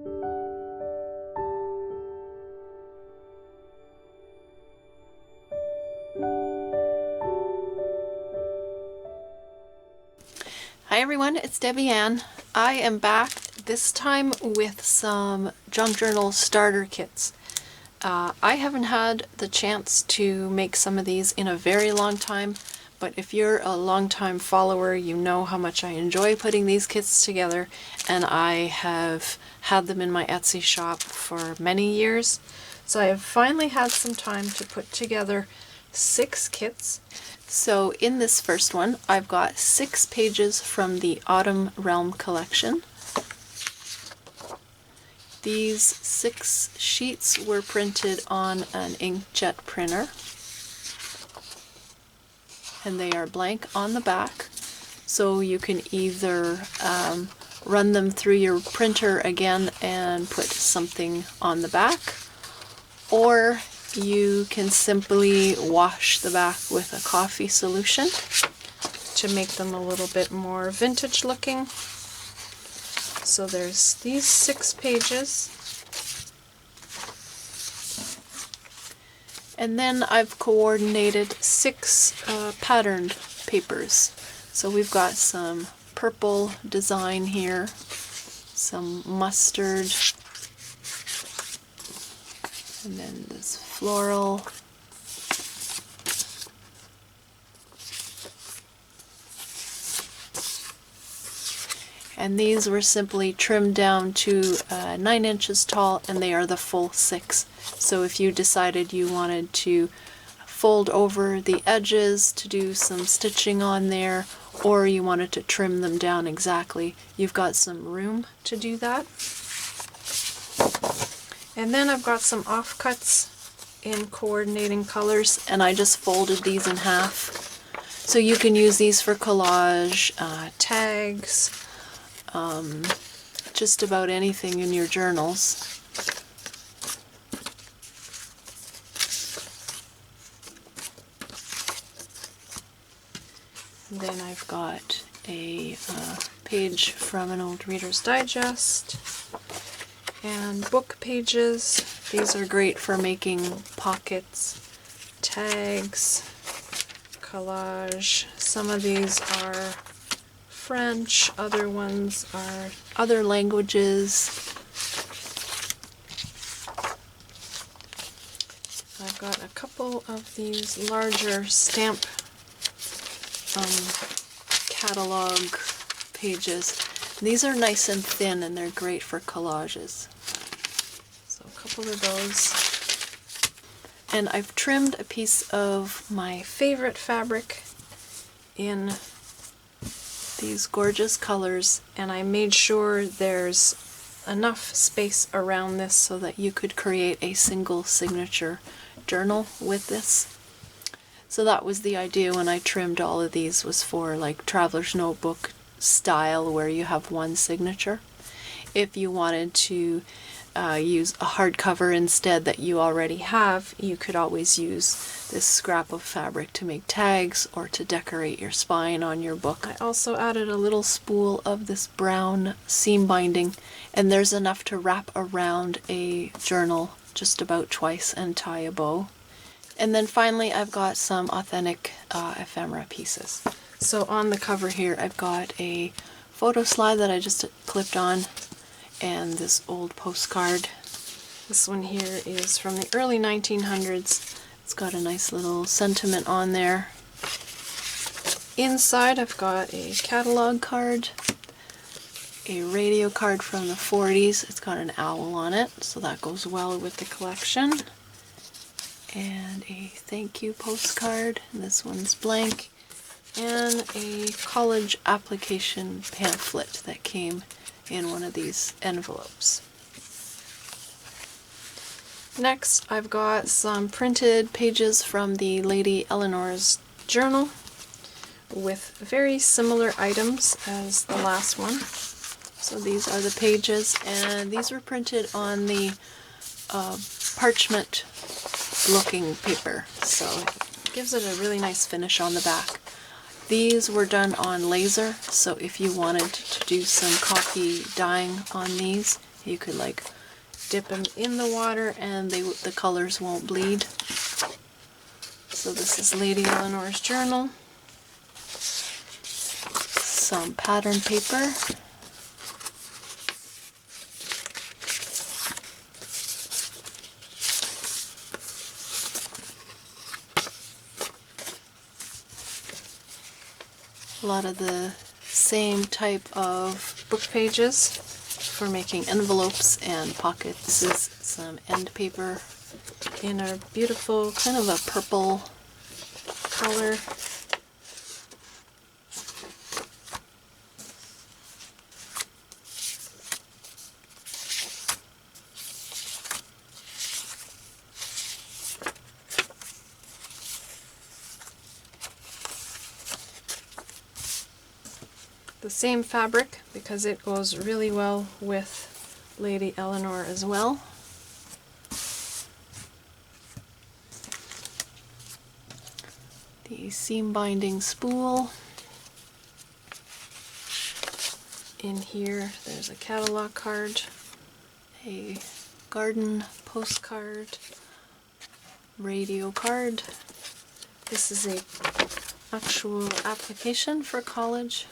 Hi everyone, it's Debbie Ann. I am back this time with some junk journal starter kits. I haven't had the chance to make some of these in a very long time, but if you're a long-time follower, you know how much I enjoy putting these kits together, and I have had them in my Etsy shop for many years. So I have finally had some time to put together 6 kits. So in this first one, I've got 6 pages from the Autumn Realm collection. These 6 sheets were printed on an inkjet printer, and they are blank on the back, so you can either run them through your printer again and put something on the back, or you can simply wash the back with a coffee solution to make them a little bit more vintage looking. So there's these 6 pages. And then I've coordinated 6 patterned papers. So we've got some purple design here, some mustard, and then this floral, and these were simply trimmed down to 9 inches tall, and they are the full 6. So if you decided you wanted to fold over the edges to do some stitching on there, or you wanted to trim them down exactly, you've got some room to do that. And then I've got some offcuts in coordinating colors, and I just folded these in half. So you can use these for collage, tags, just about anything in your journals. And then I've got a page from an old Reader's Digest, and book pages. These are great for making pockets, tags, collage. Some of these are French, other ones are other languages. I've got a couple of these larger stamp catalog pages. These are nice and thin, and they're great for collages. So a couple of those. And I've trimmed a piece of my favorite fabric in these gorgeous colors, and I made sure there's enough space around this so that you could create a single signature journal with this. So that was the idea when I trimmed all of these, was for like traveler's notebook style where you have one signature. If you wanted to use a hardcover instead that you already have, you could always use this scrap of fabric to make tags or to decorate your spine on your book. I also added a little spool of this brown seam binding, and there's enough to wrap around a journal just about twice and tie a bow. And then finally I've got some authentic ephemera pieces. So on the cover here I've got a photo slide that I just clipped on, and this old postcard. This one here is from the early 1900s. It's got a nice little sentiment on there. Inside I've got a catalog card, a radio card from the 40s. It's got an owl on it, so that goes well with the collection. And a thank you postcard, and this one's blank, and a college application pamphlet that came in one of these envelopes. Next, I've got some printed pages from the Lady Eleanor's journal with very similar items as the last one. So these are the pages, and these were printed on the parchment looking paper, so it gives it a really nice finish on the back. These were done on laser, so if you wanted to do some coffee dyeing on these, You could like dip them in the water and the colors won't bleed. So this is Lady Eleanor's journal. Some pattern paper. A lot of the same type of book pages for making envelopes and pockets. This is some end paper in a beautiful kind of a purple color. The same fabric because it goes really well with Lady Eleanor as well. The seam binding spool. In here there's a catalog card, a garden postcard, radio card. This is a actual application for college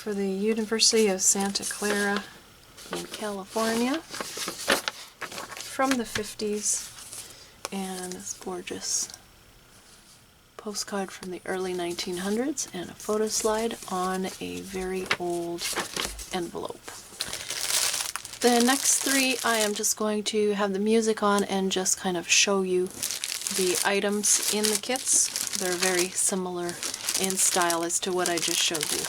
for the University of Santa Clara in California from the 50s, and it's gorgeous postcard from the early 1900s and a photo slide on a very old envelope. The next three I am just going to have the music on and just kind of show you the items in the kits. They're very similar in style as to what I just showed you.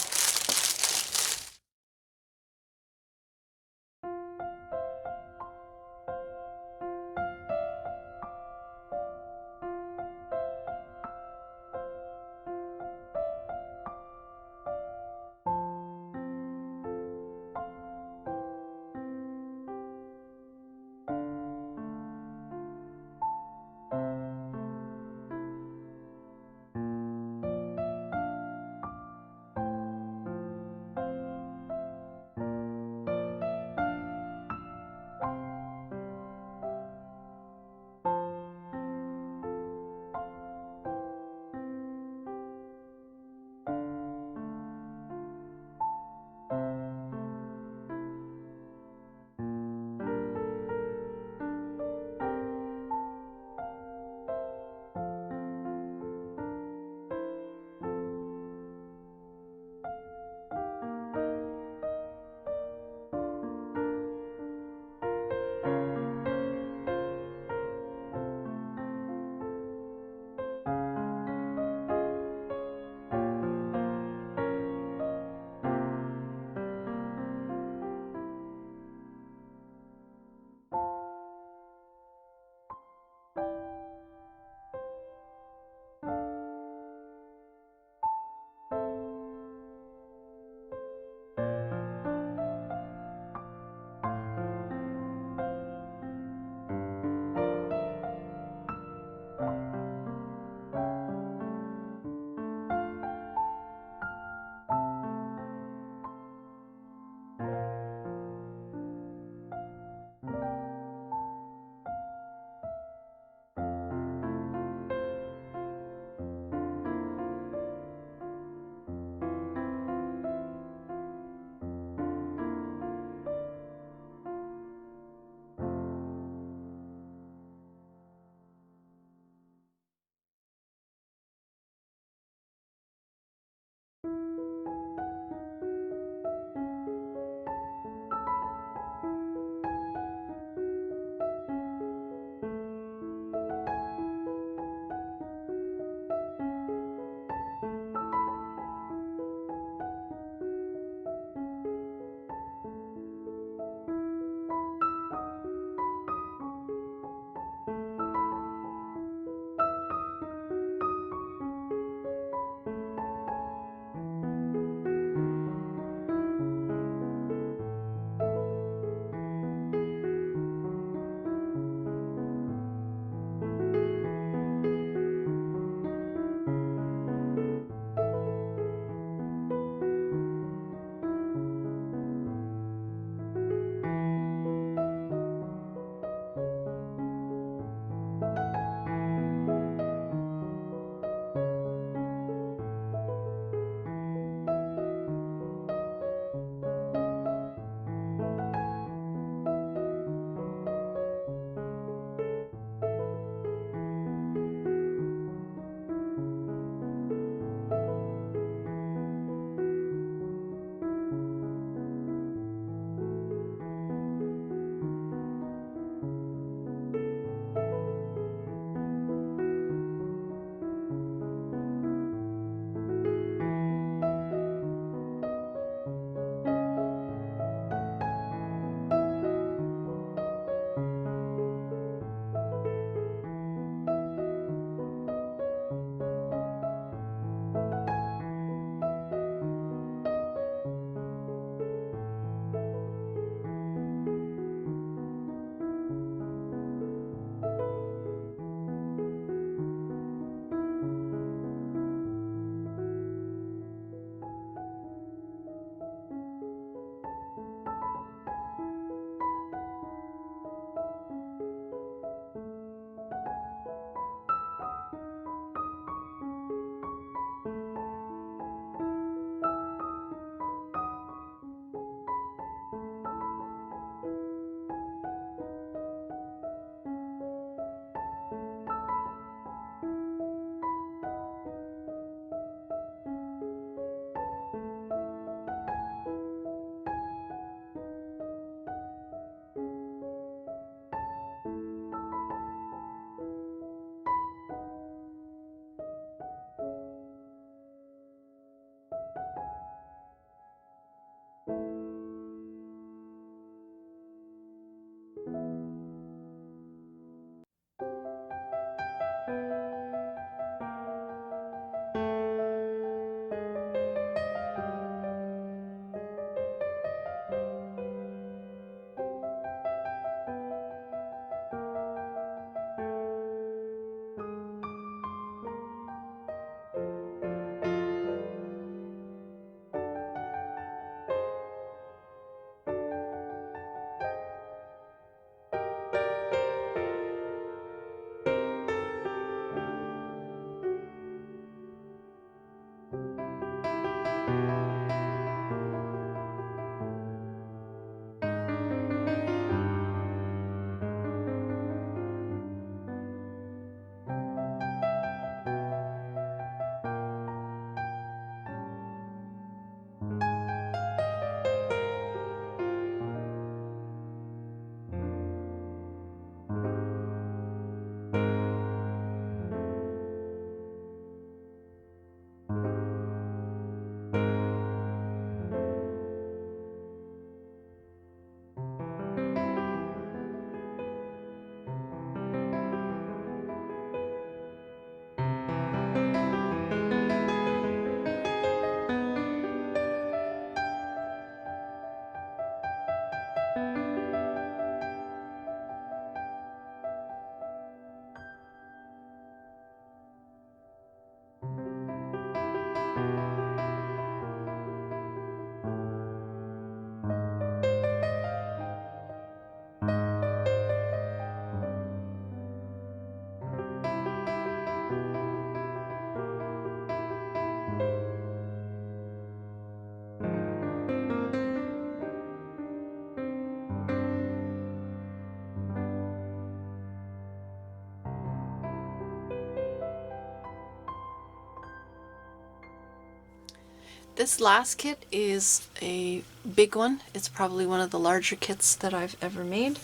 This last kit is a big one. It's probably one of the larger kits that I've ever made.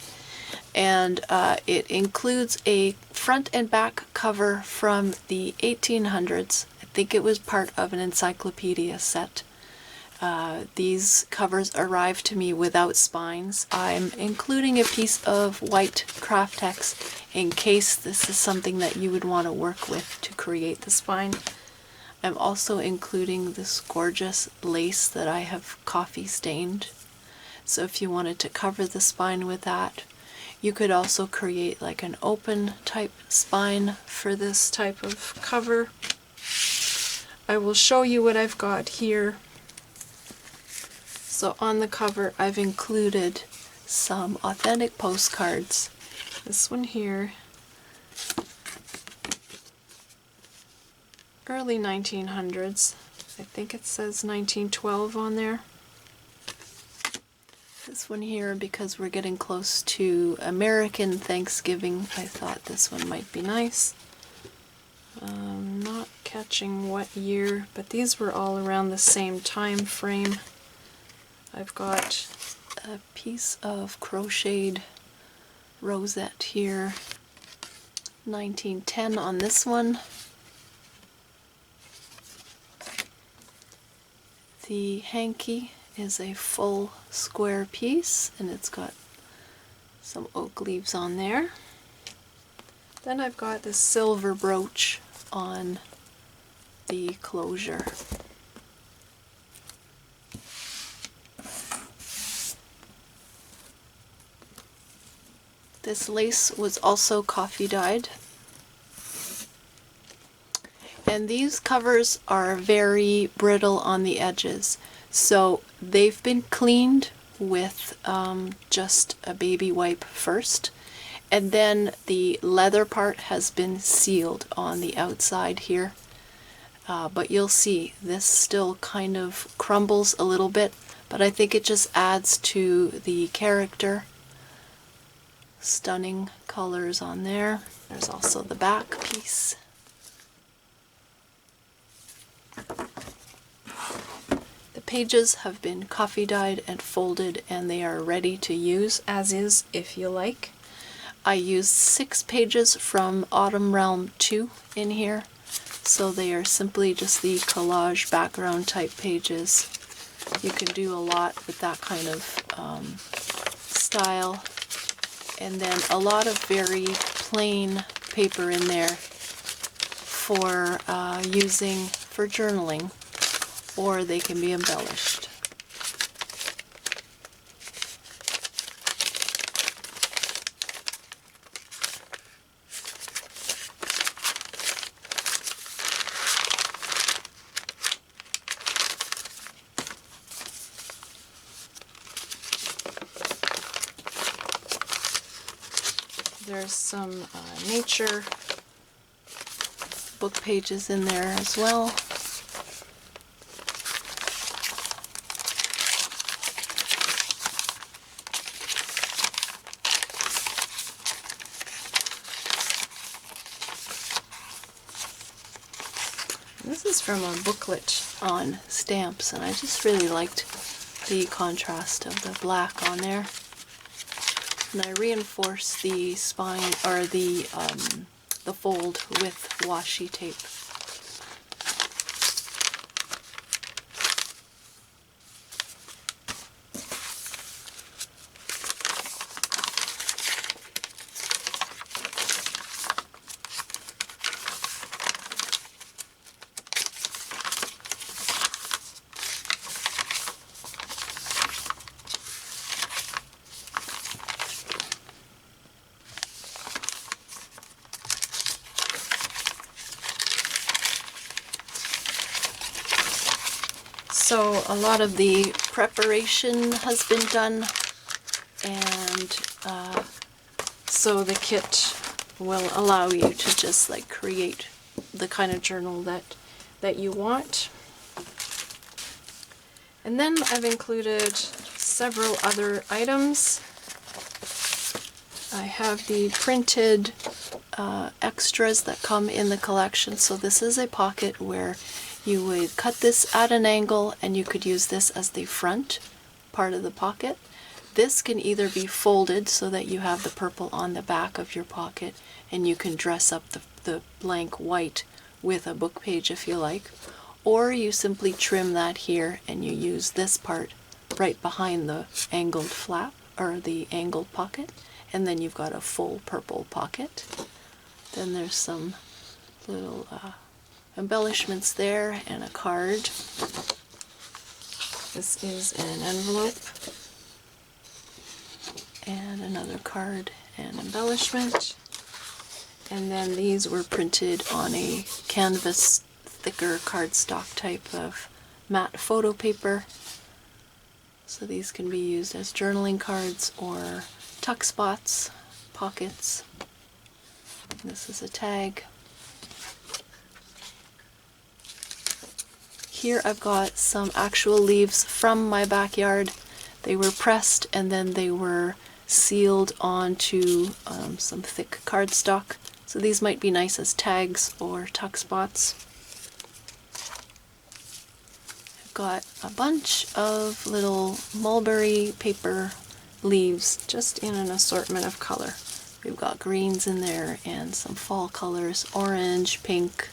And it includes a front and back cover from the 1800s. I think it was part of an encyclopedia set. These covers arrived to me without spines. I'm including a piece of white Craftex in case this is something that you would want to work with to create the spine. I'm also including this gorgeous lace that I have coffee stained. So if you wanted to cover the spine with that, you could also create like an open type spine for this type of cover. I will show you what I've got here. So on the cover I've included some authentic postcards. This one here, early 1900s. I think it says 1912 on there. This one here, because we're getting close to American Thanksgiving, I thought this one might be nice. Not catching what year, but these were all around the same time frame. I've got a piece of crocheted rosette here. 1910 on this one. The hanky is a full square piece, and it's got some oak leaves on there. Then I've got this silver brooch on the closure. This lace was also coffee dyed. And these covers are very brittle on the edges. So they've been cleaned with just a baby wipe first. And then the leather part has been sealed on the outside here. But you'll see this still kind of crumbles a little bit, but I think it just adds to the character. Stunning colors on there. There's also the back piece. The pages have been coffee dyed and folded, and they are ready to use as is if you like. I used 6 pages from Autumn Realm 2 in here, so they are simply just the collage background type pages. You can do a lot with that kind of style. And then a lot of very plain paper in there for using for journaling, or they can be embellished. There's some nature book pages in there as well. This is from a booklet on stamps, and I just really liked the contrast of the black on there. And I reinforce the spine, or the fold with washi tape. So a lot of the preparation has been done, and so the kit will allow you to just like create the kind of journal that you want. And then I've included several other items. I have the printed extras that come in the collection. So this is a pocket where you would cut this at an angle and you could use this as the front part of the pocket. This can either be folded so that you have the purple on the back of your pocket and you can dress up the blank white with a book page if you like, or you simply trim that here and you use this part right behind the angled flap or the angled pocket, and then you've got a full purple pocket. Then there's some little embellishments there and a card. This is an envelope and another card and embellishment. And then these were printed on a canvas, thicker cardstock type of matte photo paper. So these can be used as journaling cards or tuck spots, pockets. This is a tag. Here I've got some actual leaves from my backyard. They were pressed and then they were sealed onto some thick cardstock. So these might be nice as tags or tuck spots. I've got a bunch of little mulberry paper leaves just in an assortment of color. We've got greens in there and some fall colors, orange, pink.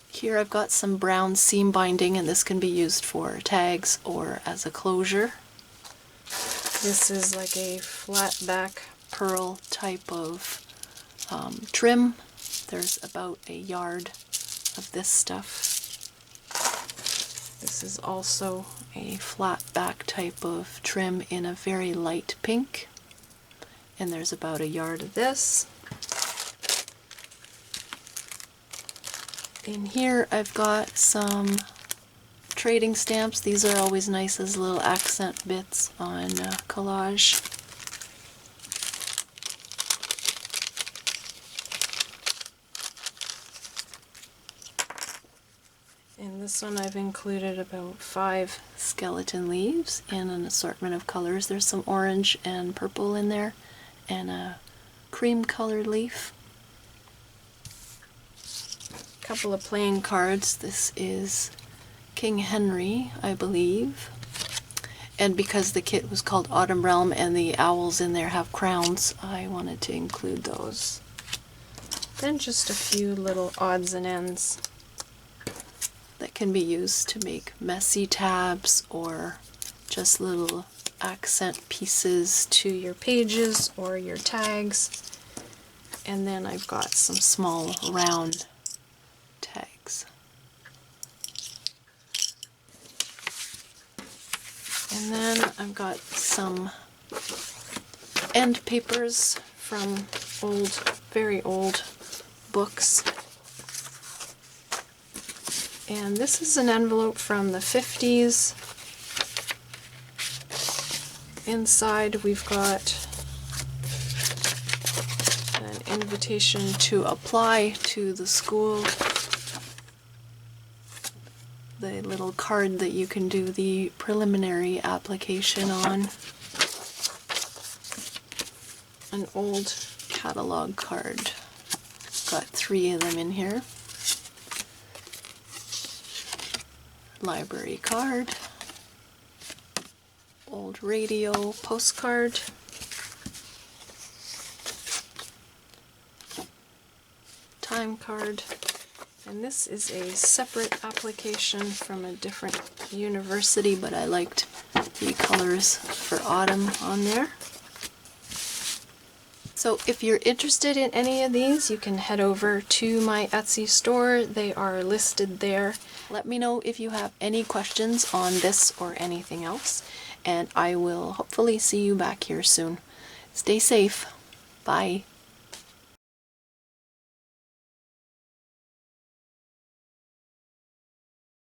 Here I've got some brown seam binding, and this can be used for tags or as a closure. This is like a flat back pearl type of trim. There's about a yard of this stuff. This is also a flat back type of trim in a very light pink, and there's about a yard of this. In here I've got some trading stamps. These are always nice as little accent bits on collage. In this one I've included about 5 skeleton leaves in an assortment of colors. There's some orange and purple in there and a cream colored leaf. Couple of playing cards. This is King Henry, I believe, and because the kit was called Autumn Realm and the owls in there have crowns, I wanted to include those. Then just a few little odds and ends that can be used to make messy tabs or just little accent pieces to your pages or your tags. And then I've got some small round tags. And then I've got some end papers from old, very old books. And this is an envelope from the 50s. Inside we've got an invitation to apply to the school. The little card that you can do the preliminary application on. An old catalog card. Got 3 of them in here. Library card. Old radio postcard. Time card. And this is a separate application from a different university, but I liked the colors for autumn on there. So if you're interested in any of these, you can head over to my Etsy store. They are listed there. Let me know if you have any questions on this or anything else, and I will hopefully see you back here soon. Stay safe. Bye.